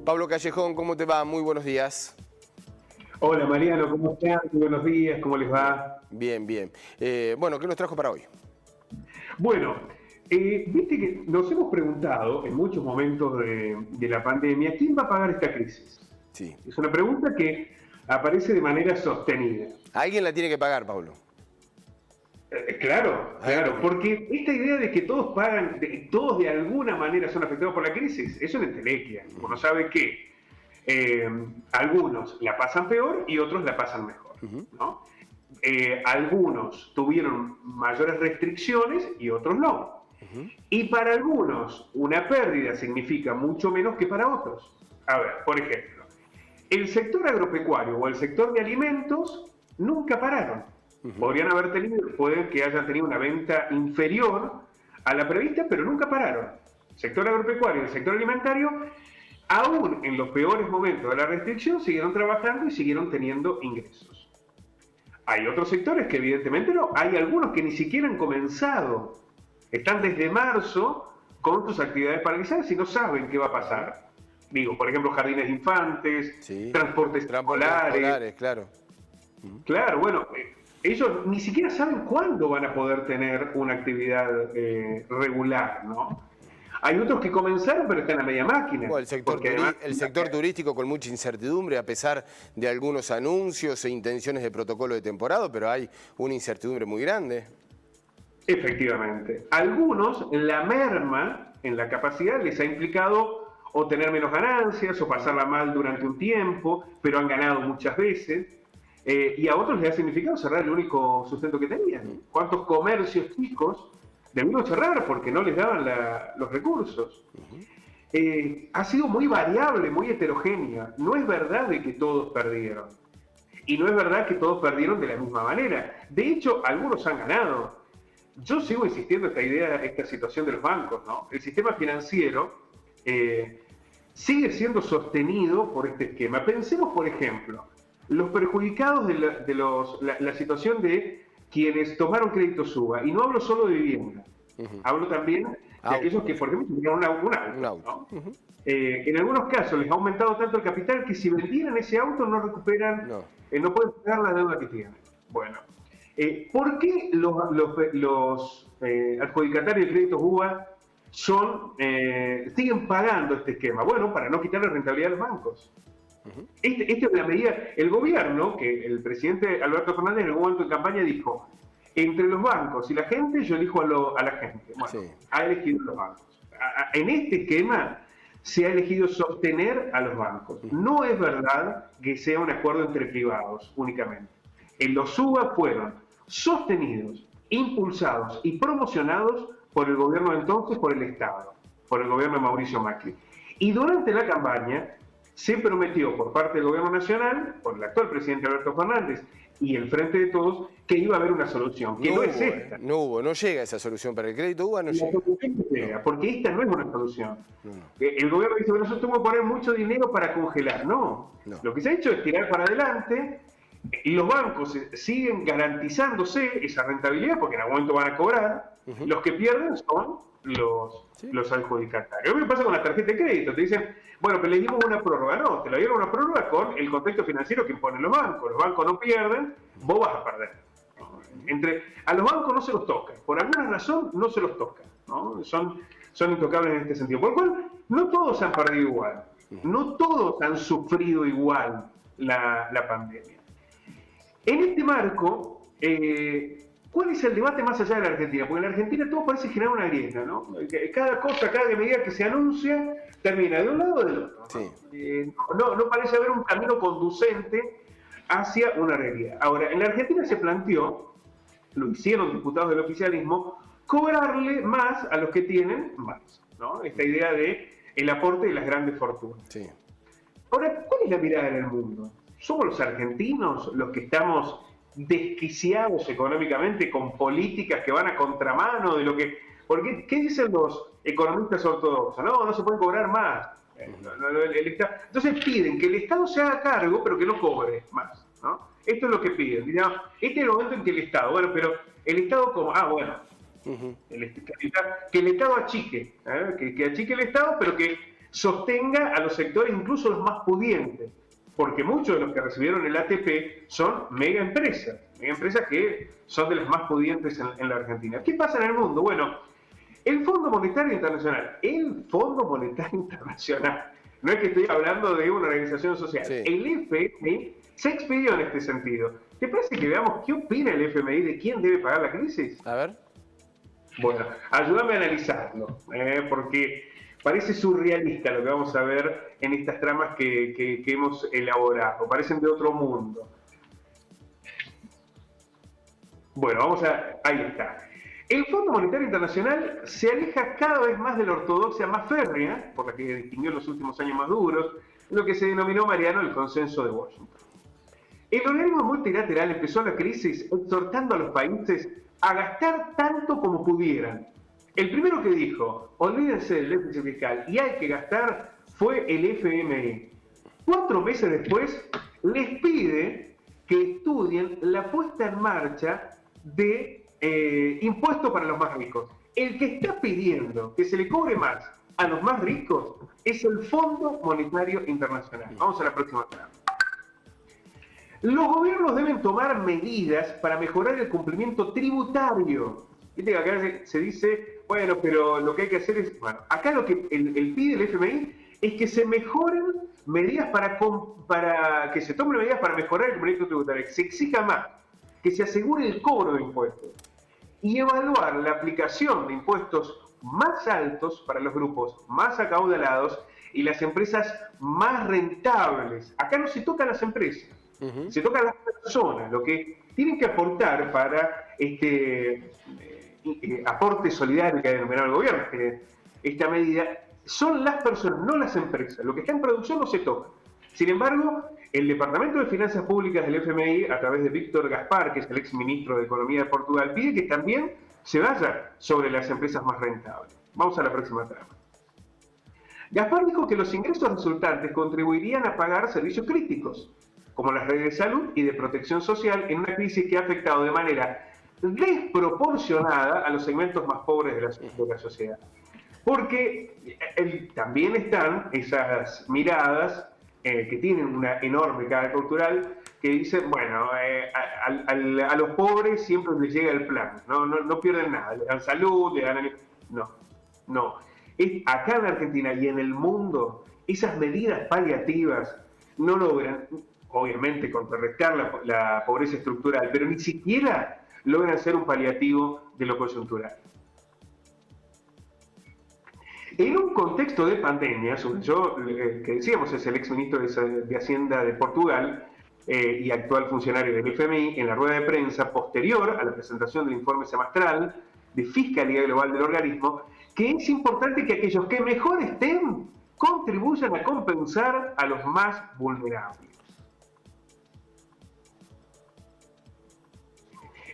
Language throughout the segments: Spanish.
Pablo Callejón, ¿cómo te va? Muy buenos días. Hola Mariano, ¿cómo están? Buenos días, ¿cómo les va? Bien, bien. Bueno, ¿qué nos trajo para hoy? Bueno, viste que nos hemos preguntado en muchos momentos de la pandemia, ¿quién va a pagar esta crisis? Sí. Es una pregunta que aparece de manera sostenida. Alguien la tiene que pagar, Pablo. Claro, Alguien claro, la- porque esta idea de que todos pagan, todos de alguna manera son afectados por la crisis, es una entelequia. Uno sabe que eh, algunos la pasan peor y otros la pasan mejor, ¿no? Algunos tuvieron mayores restricciones y otros no. Y para algunos una pérdida significa mucho menos que para otros. A ver, por ejemplo, el sector agropecuario o el sector de alimentos nunca pararon. Podrían haber tenido, pueden que hayan tenido una venta inferior a la prevista, pero nunca pararon. El sector agropecuario y el sector alimentario, aún en los peores momentos de la restricción, siguieron trabajando y siguieron teniendo ingresos. Hay otros sectores que evidentemente no, hay algunos que ni siquiera han comenzado, están desde marzo con sus actividades paralizadas y no saben qué va a pasar. Digo, por ejemplo, jardines de infantes, Sí. transportes Transportes escolares. escolares, claro. Claro, bueno, ellos ni siquiera saben cuándo van a poder tener una actividad regular, ¿no? Hay otros que comenzaron pero están a media máquina, Bueno, porque además el sector turístico con mucha incertidumbre, a pesar de algunos anuncios e intenciones de protocolo de temporada, pero hay una incertidumbre muy grande. efectivamente. Algunos, la merma en la capacidad les ha implicado o tener menos ganancias o pasarla mal durante un tiempo, pero han ganado muchas veces. Y a otros les ha significado cerrar el único sustento que tenían. ¿Cuántos comercios chicos debieron cerrar porque no les daban los recursos? Ha sido muy variable, muy heterogénea. No es verdad de que todos perdieron. Y no es verdad que todos perdieron de la misma manera. De hecho, algunos han ganado. Yo sigo insistiendo en esta idea, esta situación de los bancos, ¿no? El sistema financiero sigue siendo sostenido por este esquema. Pensemos, por ejemplo, los perjudicados la situación de quienes tomaron crédito suba. Y no hablo solo de vivienda, hablo también de aquellos que, por ejemplo, tuvieron un auto. Un auto. ¿No? En algunos casos les ha aumentado tanto el capital que si vendieran ese auto no recuperan, No. no pueden pagar la deuda que tienen. Bueno, ¿por qué los adjudicatarios de créditos UBA siguen pagando este esquema? Bueno, para no quitarle rentabilidad a los bancos. Esta es la medida. El gobierno, que el presidente Alberto Fernández en algún momento de campaña dijo, entre los bancos y la gente, yo elijo a la gente. Bueno, Sí. ha elegido a los bancos. En este esquema se ha elegido sostener a los bancos. No es verdad que sea un acuerdo entre privados únicamente. Los SUBA fueron sostenidos, impulsados y promocionados por el gobierno de entonces, por el Estado, por el gobierno de Mauricio Macri. Y durante la campaña se prometió por parte del gobierno nacional, por el actual presidente Alberto Fernández y el Frente de Todos, que iba a haber una solución, que no es esta. No llega esa solución para el crédito UBA, no La llega. solución no llega, porque esta no es una solución. No. El gobierno dice, bueno, nosotros tenemos que poner mucho dinero para congelar. No. No. Lo que se ha hecho es tirar para adelante y los bancos siguen garantizándose esa rentabilidad porque en algún momento van a cobrar. Los que pierden son los adjudicatarios. Lo que pasa con la tarjeta de crédito, te dicen, bueno, pero le dimos una prórroga. No, te la dieron una prórroga con el contexto financiero que imponen los bancos. Los bancos no pierden, vos vas a perder. A los bancos no se los toca, por alguna razón no se los toca, ¿no? Son intocables en este sentido. Por lo cual, no todos han perdido igual, no todos han sufrido igual la pandemia. En este marco, ¿cuál es el debate más allá de la Argentina? Porque en la Argentina todo parece generar una grieta, ¿no? Cada medida que se anuncia termina de un lado o del otro. ¿No? Sí. No parece haber un camino conducente hacia una realidad. Ahora, en la Argentina se planteó, lo hicieron diputados del oficialismo, cobrarle más a los que tienen más, ¿no? Esta idea de el aporte de las grandes fortunas. Sí. Ahora, ¿cuál es la mirada en el mundo? ¿Somos los argentinos los que estamos desquiciados económicamente con políticas que van a contramano de lo que... Porque, ¿qué dicen los economistas ortodoxos? No se puede cobrar más. Entonces piden que el Estado se haga cargo, pero que no cobre más, ¿no? Esto es lo que piden. Digamos, este es el momento en que el Estado, bueno, pero el Estado como, que el Estado achique, que achique el Estado, pero que sostenga a los sectores, incluso los más pudientes, porque muchos de los que recibieron el ATP son mega empresas que son de las más pudientes en la Argentina. ¿Qué pasa en el mundo? Bueno, el Fondo Monetario Internacional, no es que estoy hablando de una organización social, Sí. el FMI se expidió en este sentido. ¿Te parece que veamos qué opina el FMI de quién debe pagar la crisis? A ver. Bueno, ayúdame a analizarlo, porque parece surrealista lo que vamos a ver en estas tramas que hemos elaborado, parecen de otro mundo. Bueno, ahí está. El Fondo Monetario Internacional se aleja cada vez más de la ortodoxia más férrea, por la que distinguió en los últimos años más duros, lo que se denominó, Mariano, el consenso de Washington. El organismo multilateral empezó la crisis exhortando a los países a gastar tanto como pudieran. El primero que dijo, olvídense del déficit fiscal y hay que gastar, fue el FMI. 4 meses después, les pide que estudien la puesta en marcha de impuestos para los más ricos. El que está pidiendo que se le cobre más a los más ricos es el Fondo Monetario Internacional. Vamos a la próxima trama. Los gobiernos deben tomar medidas para mejorar el cumplimiento tributario. Viste que acá se dice, bueno, pero lo que hay que hacer es... Bueno, acá lo que pide el FMI es que se mejoren medidas que se tomen medidas para mejorar el cumplimiento tributario, que se exija más, que se asegure el cobro de impuestos y evaluar la aplicación de impuestos más altos para los grupos más acaudalados y las empresas más rentables. Acá no se tocan las empresas, se tocan las personas, lo que tienen que aportar para aporte solidario que ha denominado el gobierno. Esta medida son las personas, no las empresas. Lo que está en producción no se toca. Sin embargo, el Departamento de Finanzas Públicas del FMI, a través de Víctor Gaspar, que es el ex ministro de Economía de Portugal, pide que también se vaya sobre las empresas más rentables. Vamos a la próxima trama. Gaspar dijo que los ingresos resultantes contribuirían a pagar servicios críticos, como las redes de salud y de protección social, en una crisis que ha afectado de manera desproporcionada a los segmentos más pobres de la sociedad. Porque también están esas miradas que tienen una enorme carga cultural, que dicen, bueno, a los pobres siempre les llega el plan, no pierden nada, le dan salud, le dan... No. Acá en Argentina y en el mundo, esas medidas paliativas no logran, obviamente, contrarrestar la pobreza estructural, pero ni siquiera logran ser un paliativo de lo coyuntural. En un contexto de pandemia, que decíamos es el exministro de Hacienda de Portugal y actual funcionario del FMI, en la rueda de prensa posterior a la presentación del informe semestral de fiscalidad global del organismo, que es importante que aquellos que mejor estén contribuyan a compensar a los más vulnerables.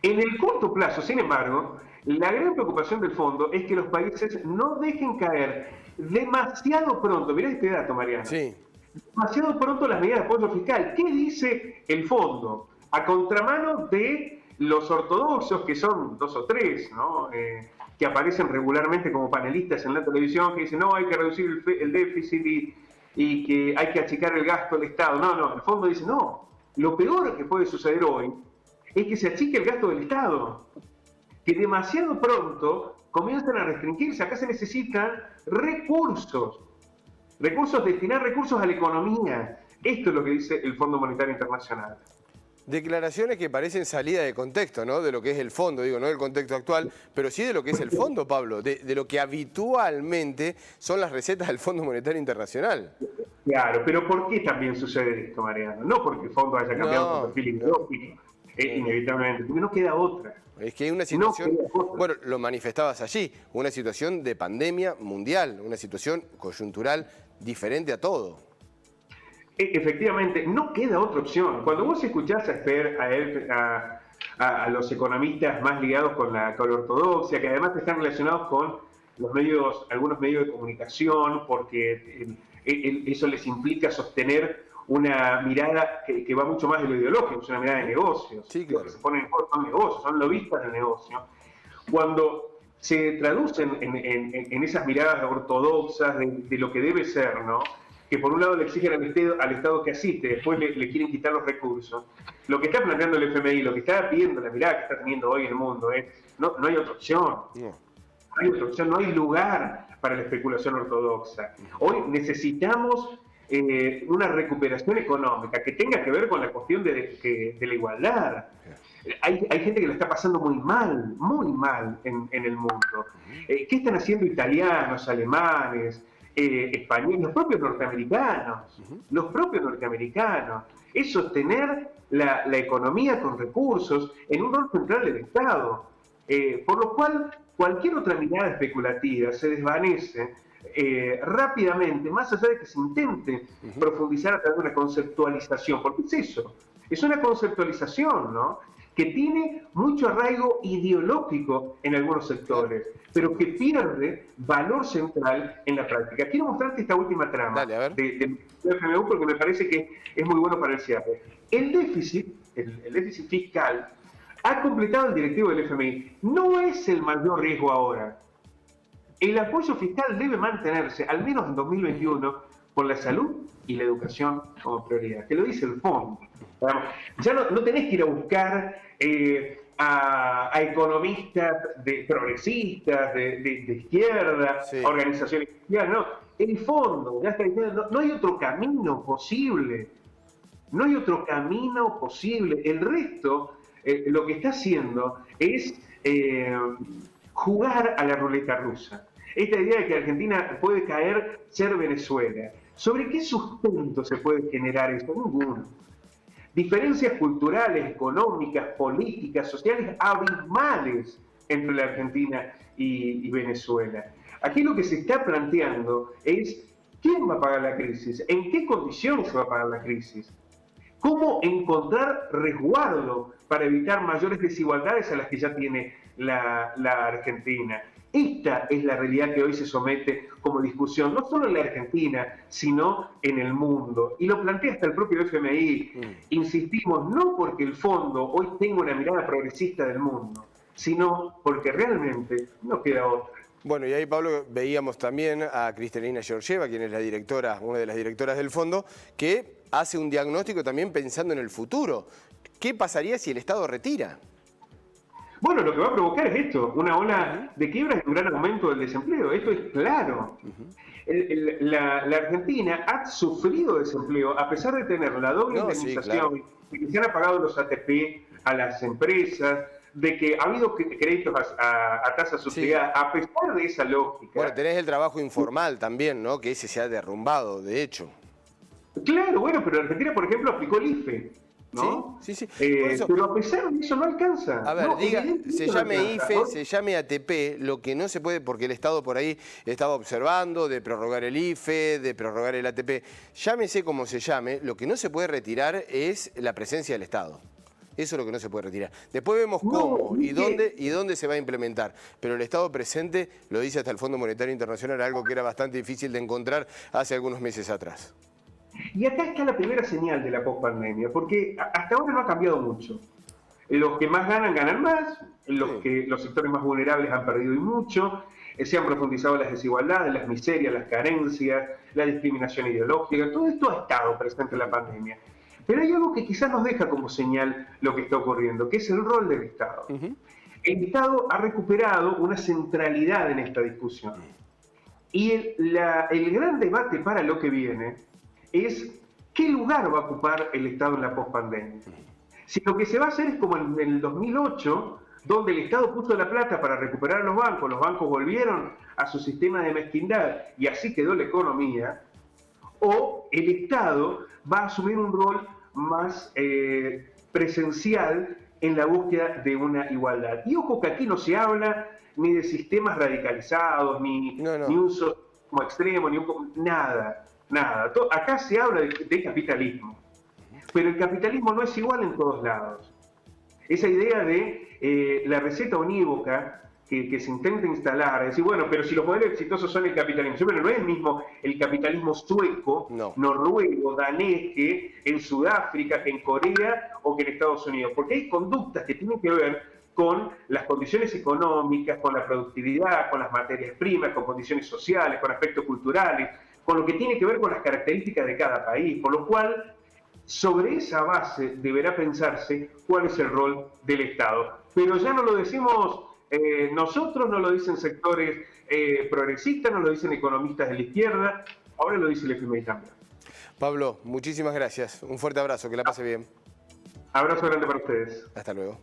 En el corto plazo, sin embargo, la gran preocupación del fondo es que los países no dejen caer demasiado pronto, mirá este dato, Mariano, Sí. demasiado pronto las medidas de apoyo fiscal. ¿Qué dice el fondo? A contramano de los ortodoxos, que son 2 o 3, ¿no? Que aparecen regularmente como panelistas en la televisión, que dicen, no, hay que reducir el déficit y que hay que achicar el gasto del Estado. No, el fondo dice, no, lo peor que puede suceder hoy es que se achique el gasto del Estado, que demasiado pronto comienzan a restringirse. Acá se necesitan recursos, destinar recursos a la economía. Esto es lo que dice el Fondo Monetario Internacional. Declaraciones que parecen salida de contexto, ¿no? De lo que es el fondo, digo, no del contexto actual, pero sí de lo que es el fondo, Pablo, de lo que habitualmente son las recetas del Fondo Monetario Internacional. Claro, pero ¿por qué también sucede esto, Mariano? No porque el fondo haya cambiado su perfil ideológico, inevitablemente, porque no queda otra. Es que hay una situación, bueno, lo manifestabas allí, una situación de pandemia mundial, una situación coyuntural diferente a todo. Efectivamente, no queda otra opción. Cuando vos escuchás a los economistas más ligados con la ortodoxia, que además están relacionados con algunos medios de comunicación, porque eso les implica sostener una mirada que va mucho más de lo ideológico, es una mirada de negocios. Sí, claro. Lo que se ponen en juego son negocios, son lobistas del negocio. Cuando se traducen en esas miradas ortodoxas de lo que debe ser, ¿no? Que por un lado le exigen al Estado que asiste, después le quieren quitar los recursos. Lo que está planteando el FMI, lo que está pidiendo, la mirada que está teniendo hoy el mundo es, no hay otra opción. No hay otra opción, no hay lugar para la especulación ortodoxa. Hoy necesitamos una recuperación económica que tenga que ver con la cuestión de la igualdad. Hay gente que lo está pasando muy mal en el mundo. ¿Qué están haciendo italianos, alemanes, españoles, los propios norteamericanos? Los propios norteamericanos. Es sostener la economía con recursos en un rol central del Estado. Por lo cual, cualquier otra mirada especulativa se desvanece rápidamente, más allá de que se intente profundizar a través de una conceptualización, porque es eso, es una conceptualización, ¿no?, que tiene mucho arraigo ideológico en algunos sectores, pero que pierde valor central en la práctica. Quiero mostrarte esta última trama de FMU porque me parece que es muy bueno para el cierre. El déficit fiscal ha completado el directivo del FMI. No es el mayor riesgo ahora. El apoyo fiscal debe mantenerse, al menos en 2021, por la salud y la educación como prioridad. Te lo dice el fondo. Ya no tenés que ir a buscar a economistas progresistas, de izquierda, a organizaciones cristianas. No, el fondo ya está diciendo, no hay otro camino posible. No hay otro camino posible. El resto, lo que está haciendo es jugar a la ruleta rusa. Esta idea de que Argentina puede ser Venezuela. ¿Sobre qué sustento se puede generar eso? Ninguno. Diferencias culturales, económicas, políticas, sociales abismales entre la Argentina y Venezuela. Aquí lo que se está planteando es quién va a pagar la crisis, en qué condiciones se va a pagar la crisis, cómo encontrar resguardo para evitar mayores desigualdades a las que ya tiene la Argentina. Esta es la realidad que hoy se somete como discusión, no solo en la Argentina, sino en el mundo. Y lo plantea hasta el propio FMI. Insistimos, no porque el fondo hoy tenga una mirada progresista del mundo, sino porque realmente no queda otra. Bueno, y ahí, Pablo, veíamos también a Kristalina Georgieva, quien es la directora, una de las directoras del fondo, que hace un diagnóstico también pensando en el futuro. ¿Qué pasaría si el Estado retira? Bueno, lo que va a provocar es esto, una ola de quiebras y un gran aumento del desempleo. Esto es claro. La Argentina ha sufrido desempleo a pesar de tener la doble indemnización, de que se han apagado los ATP a las empresas, de que ha habido créditos a tasas subsidiadas, a pesar de esa lógica. Bueno, tenés el trabajo informal también, ¿no? Que ese se ha derrumbado, de hecho. Claro, bueno, pero Argentina, por ejemplo, aplicó el IFE. ¿No? Sí. Pero a pesar de eso no alcanza. A ver, se llame IFE, se llame ATP, lo que no se puede, porque el Estado por ahí estaba observando de prorrogar el IFE, de prorrogar el ATP. Llámese como se llame, lo que no se puede retirar es la presencia del Estado. Eso es lo que no se puede retirar. Después vemos cómo y dónde se va a implementar. Pero el Estado presente, lo dice hasta el Fondo Monetario Internacional, algo que era bastante difícil de encontrar hace algunos meses atrás. Y acá está la primera señal de la pospandemia, porque hasta ahora no ha cambiado mucho. Los que más ganan más, los sectores más vulnerables han perdido y mucho, se han profundizado las desigualdades, las miserias, las carencias, la discriminación ideológica, todo esto ha estado presente en la pandemia. Pero hay algo que quizás nos deja como señal lo que está ocurriendo, que es el rol del Estado. El Estado ha recuperado una centralidad en esta discusión. Y el gran debate para lo que viene es qué lugar va a ocupar el Estado en la pospandemia. Si lo que se va a hacer es como en el 2008, donde el Estado puso la plata para recuperar a los bancos volvieron a su sistema de mezquindad y así quedó la economía, o el Estado va a asumir un rol más presencial en la búsqueda de una igualdad. Y ojo que aquí no se habla ni de sistemas radicalizados, ni un socialismo extremo, nada. Acá se habla de capitalismo, pero el capitalismo no es igual en todos lados. Esa idea de la receta unívoca que se intenta instalar, es decir, bueno, pero si los modelos exitosos son el capitalismo, bueno, no es el mismo el capitalismo sueco, noruego, danés, que en Sudáfrica, que en Corea o que en Estados Unidos, porque hay conductas que tienen que ver con las condiciones económicas, con la productividad, con las materias primas, con condiciones sociales, con aspectos culturales, con lo que tiene que ver con las características de cada país, por lo cual sobre esa base deberá pensarse cuál es el rol del Estado. Pero ya no lo decimos nosotros, no lo dicen sectores progresistas, no lo dicen economistas de la izquierda, ahora lo dice el FMI también. Pablo, muchísimas gracias. Un fuerte abrazo, que la pase bien. Abrazo grande para ustedes. Hasta luego.